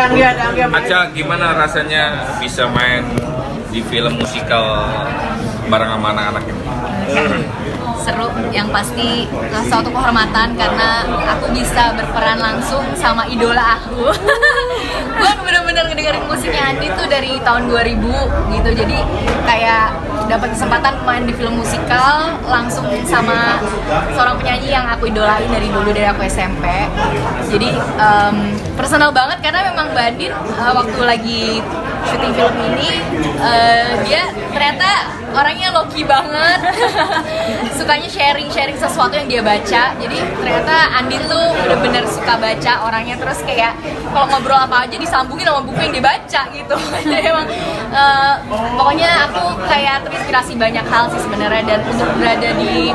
Aca, gimana rasanya bisa main di film musikal bareng sama anak-anak ini? Seru, yang pasti suatu kehormatan karena aku bisa berperan langsung sama idola aku. Gue bener-bener ngedengerin musiknya Andi tuh dari tahun 2000 gitu, jadi kayak dapat kesempatan main di film musikal langsung sama seorang penyanyi yang aku idolain dari dulu, dari aku SMP. Jadi personal banget karena memang Bandin waktu lagi syuting film ini dia ternyata orangnya low-key banget. Sukanya sharing sesuatu yang dia baca. Jadi ternyata Andin tuh bener-bener suka baca orangnya, terus kayak kalau ngobrol apa aja disambungin sama buku yang dibaca gitu. Jadi emang pokoknya aku kayak terinspirasi banyak hal sih sebenarnya, dan untuk berada di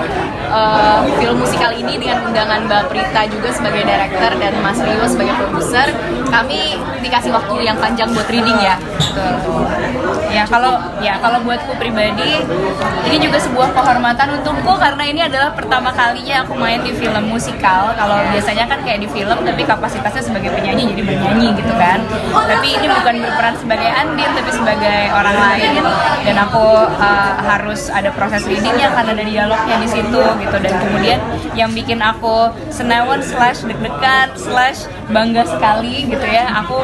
film musikal ini dengan undangan Mbak Prita juga sebagai director dan Mas Rio sebagai produser, kami dikasih waktu yang panjang buat reading ya. Betul. Kalau buatku pribadi ini juga sebuah kehormatan untukku karena ini adalah pertama kalinya aku main di film musikal. Kalau biasanya kan kayak di film tapi kapasitasnya sebagai penyanyi, jadi bernyanyi gitu kan. Tapi ini bukan berperan sebagai Andin tapi sebagai orang lain, dan aku harus ada proses readingnya karena ada dialognya di situ gitu. Dan kemudian yang bikin aku senewan / deg-degan / bangga sekali gitu ya, aku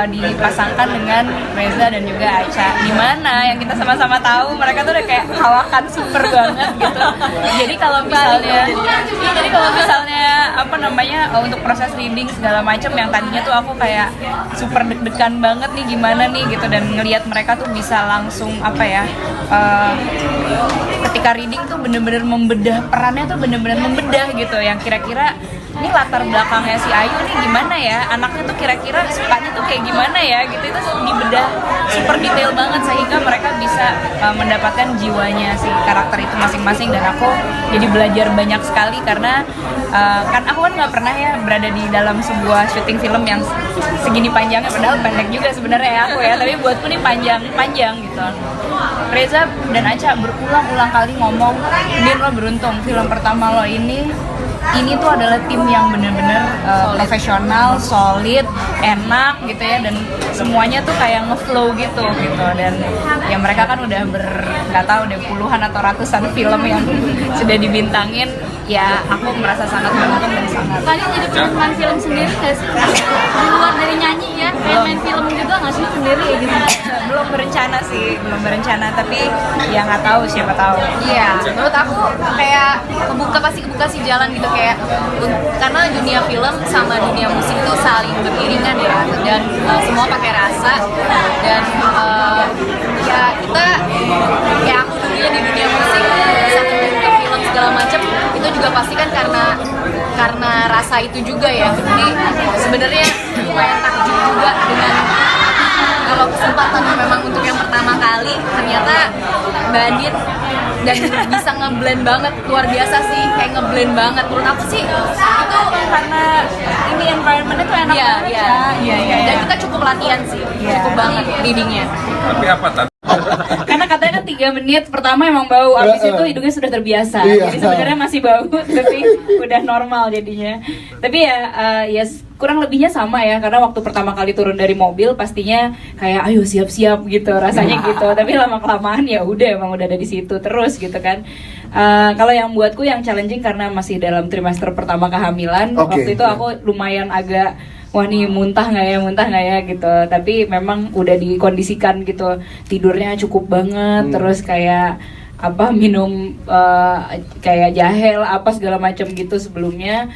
dipasangkan dengan Reza dan juga Aca, dimana yang kita sama-sama tahu mereka tuh udah kayak kawakan super banget gitu. Jadi kalau misalnya untuk proses reading segala macam yang tadinya tuh aku kayak super deg-degan banget nih gimana nih gitu, dan ngelihat mereka tuh bisa langsung ketika reading tuh bener-bener membedah perannya, tuh bener-bener membedah gitu, yang kira-kira ini latar belakangnya si Ayu nih gimana ya, anaknya tuh kira-kira sukanya tuh kayak gimana ya gitu, itu dibedah super detail banget sehingga mereka bisa mendapatkan jiwanya si karakter itu masing-masing. Dan aku jadi belajar banyak sekali karena kan aku kan nggak pernah ya berada di dalam sebuah syuting film yang segini panjangnya, padahal pendek juga sebenarnya ya aku ya, tapi buatku nih panjang gitu. Reza dan Aca berulang-ulang kali ngomong, Din lo beruntung, film pertama lo ini tuh adalah tim yang bener-bener profesional, solid, enak gitu ya, dan semuanya tuh kayak ngeflow gitu. Dan ya mereka kan udah nggak tahu deh puluhan atau ratusan film yang sudah dibintangin. Ya aku merasa sangat beruntung dan sangat. Kalian jadi pemain film sendiri nggak sih? Di luar dari nyanyi ya, kayak main film juga nggak sih sendiri ya gitu? belum berencana, tapi ya nggak tahu, siapa tahu. Iya, menurut aku kayak pasti kebuka sih jalan gitu, kayak karena dunia film sama dunia musik itu saling beriringan ya, dan semua pakai rasa, dan ya kita kayak aku dulunya di dunia musik bisa terjun ke film segala macam, itu juga pasti kan karena rasa itu juga ya. Jadi sebenarnya lumayan takjub juga dengan kalau kesempatan memang untuk yang pertama kali ternyata Mbak Andin dan bisa ngeblend banget, luar biasa sih, kayak ngeblend banget. Menurut aku sih itu Karena ini environment-nya tuh enak banget. Iya. Dan kita cukup latihan sih, cukup banget readingnya. Tapi apa tadi? Karena katanya kan 3 menit pertama emang bau, abis itu hidungnya sudah terbiasa. Jadi sebenarnya masih bau, tapi udah normal jadinya. Tapi ya kurang lebihnya sama ya, karena waktu pertama kali turun dari mobil pastinya kayak ayo siap-siap gitu rasanya gitu. Tapi lama-kelamaan ya udah emang udah ada di situ terus gitu kan. Kalau yang buatku yang challenging karena masih dalam trimester pertama kehamilan, waktu itu aku lumayan agak wah nih muntah nggak ya gitu, tapi memang udah dikondisikan gitu, tidurnya cukup banget, terus kayak minum kayak jahe apa segala macam gitu sebelumnya.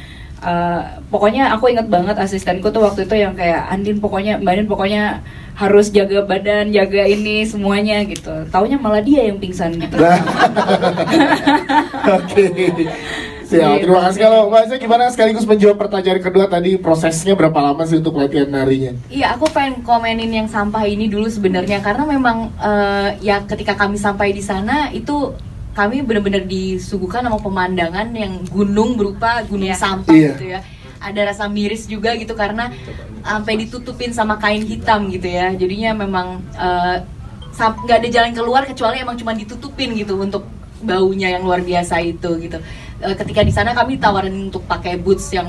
Pokoknya aku inget banget asistenku tuh waktu itu yang kayak Mbak Andin pokoknya harus jaga badan, jaga ini semuanya gitu. Taunya malah dia yang pingsan gitu. Oke. Siap, terima kasih. Kalau Mbak Aisyah gimana sekaligus menjawab pertanyaan kedua tadi, prosesnya berapa lama sih untuk latihan narinya? Iya, aku pengen komenin yang sampah ini dulu sebenarnya, karena memang ya ketika kami sampai di sana itu kami benar-benar disuguhkan sama pemandangan yang gunung berupa gunung sampah gitu ya. Ada rasa miris juga gitu karena sampai ditutupin sama kain hitam gitu ya. Jadinya memang nggak ada jalan keluar kecuali emang cuma ditutupin gitu untuk baunya yang luar biasa itu gitu. Ketika di sana kami ditawarin untuk pakai boots yang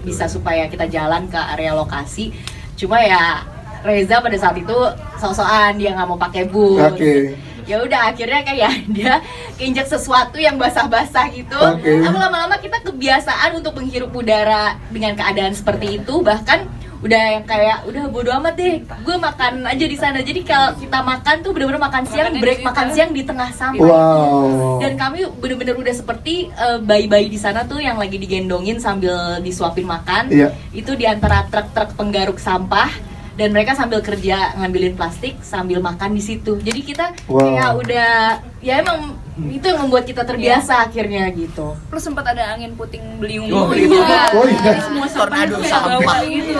bisa supaya kita jalan ke area lokasi, Cuma ya Reza pada saat itu sok-sokan dia nggak mau pakai boots. Oke. Ya udah akhirnya kayak dia keinjak sesuatu yang basah-basah gitu. Oke. Lalu lama-lama kita kebiasaan untuk menghirup udara dengan keadaan seperti itu, bahkan udah yang kayak udah bodo amat deh, gue makan aja di sana. Jadi kalau kita makan tuh bener-bener makan siang, break makan siang di tengah sampah. Wow. Dan kami bener-bener udah seperti bayi-bayi di sana tuh yang lagi digendongin sambil disuapin makan. Iya. Itu di antara truk-truk penggaruk sampah, dan mereka sambil kerja ngambilin plastik sambil makan di situ. Jadi kita Wow. kayak udah ya emang itu yang membuat kita terbiasa akhirnya gitu. Plus sempat ada angin puting beliung Oh, gitu. iya. Oh iya. Semua tornado sampah gitu.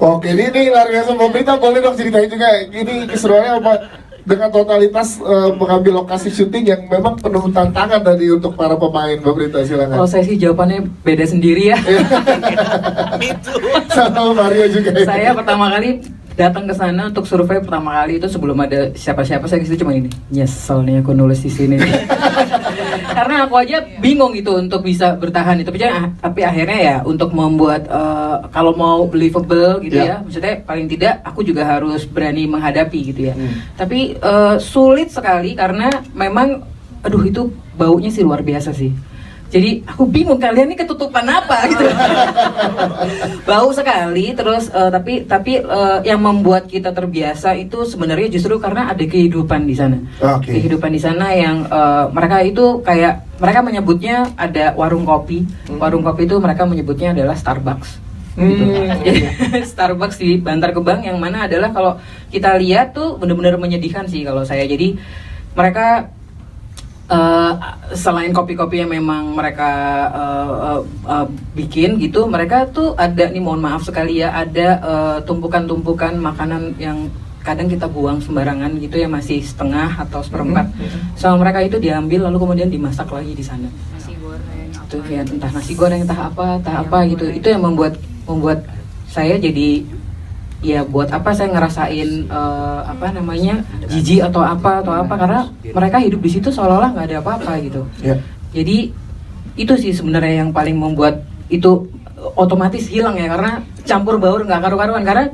Oke, ini luar biasa. Pemerintah boleh dong ceritain juga ini keseruannya apa dengan totalitas mengambil lokasi syuting yang memang penuh tantangan tadi untuk para pemain. Pemerintah silakan. Kalau saya sih jawabannya beda sendiri ya. Sama Mario juga. Saya pertama kali datang ke sana untuk survei pertama kali itu sebelum ada siapa-siapa, saya disitu cuma ini, nyesel nih aku nulis di sini. Karena aku aja bingung gitu untuk bisa bertahan itu. Tapi akhirnya ya untuk membuat kalau mau believable gitu ya, maksudnya paling tidak aku juga harus berani menghadapi gitu ya. Tapi sulit sekali karena memang aduh itu baunya sih luar biasa sih. Jadi aku bingung kalian ini ketutupan apa gitu. Bau sekali terus tapi yang membuat kita terbiasa itu sebenarnya justru karena ada kehidupan di sana. Oke. Kehidupan di sana yang mereka itu kayak mereka menyebutnya ada warung kopi. Warung kopi itu mereka menyebutnya adalah Starbucks. Gitu. Starbucks di Bantar Gebang yang mana adalah kalau kita lihat tuh benar-benar menyedihkan sih kalau saya. Jadi mereka selain kopi-kopi yang memang mereka bikin gitu, mereka tuh ada nih, mohon maaf sekali ya, ada tumpukan-tumpukan makanan yang kadang kita buang sembarangan gitu ya, masih setengah atau seperempat. Sama mereka itu diambil lalu kemudian dimasak lagi di sana. Nasi goreng. Itu ya entah nasi goreng, entah apa gitu. Itu yang membuat saya jadi ya buat apa saya ngerasain jijik atau apa karena mereka hidup di situ seolah-olah nggak ada apa-apa gitu. Jadi itu sih sebenarnya yang paling membuat itu otomatis hilang ya, karena campur baur nggak karu-karuan, karena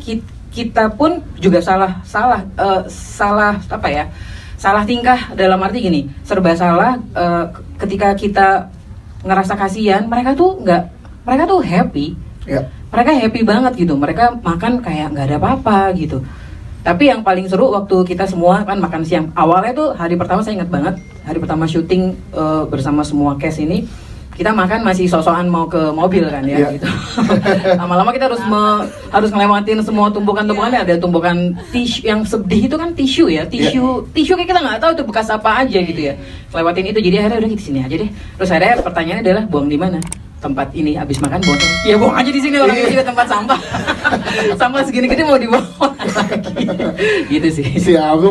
kita pun juga salah tingkah, dalam arti gini, serba salah ketika kita ngerasa kasihan. Mereka tuh happy. Mereka happy banget gitu, mereka makan kayak nggak ada apa-apa gitu. Tapi yang paling seru waktu kita semua kan makan siang. Awalnya tuh hari pertama saya ingat banget, hari pertama syuting bersama semua cast ini, kita makan masih sosokan mau ke mobil kan ya gitu. Lama-lama kita harus ngelewatin semua tumpukan-tumpukannya. Ada tumpukan tisu yang sedih itu kan tisu ya, tisu kayak kita nggak tahu itu bekas apa aja gitu ya. Lewatin itu, jadi akhirnya udah di sini aja deh. Terus akhirnya pertanyaannya adalah buang di mana? Tempat ini habis makan buang. Ya buang aja di sini, orang ini juga tempat sampah. Sampah segini gede mau dibawa lagi. Gitu sih. Siap.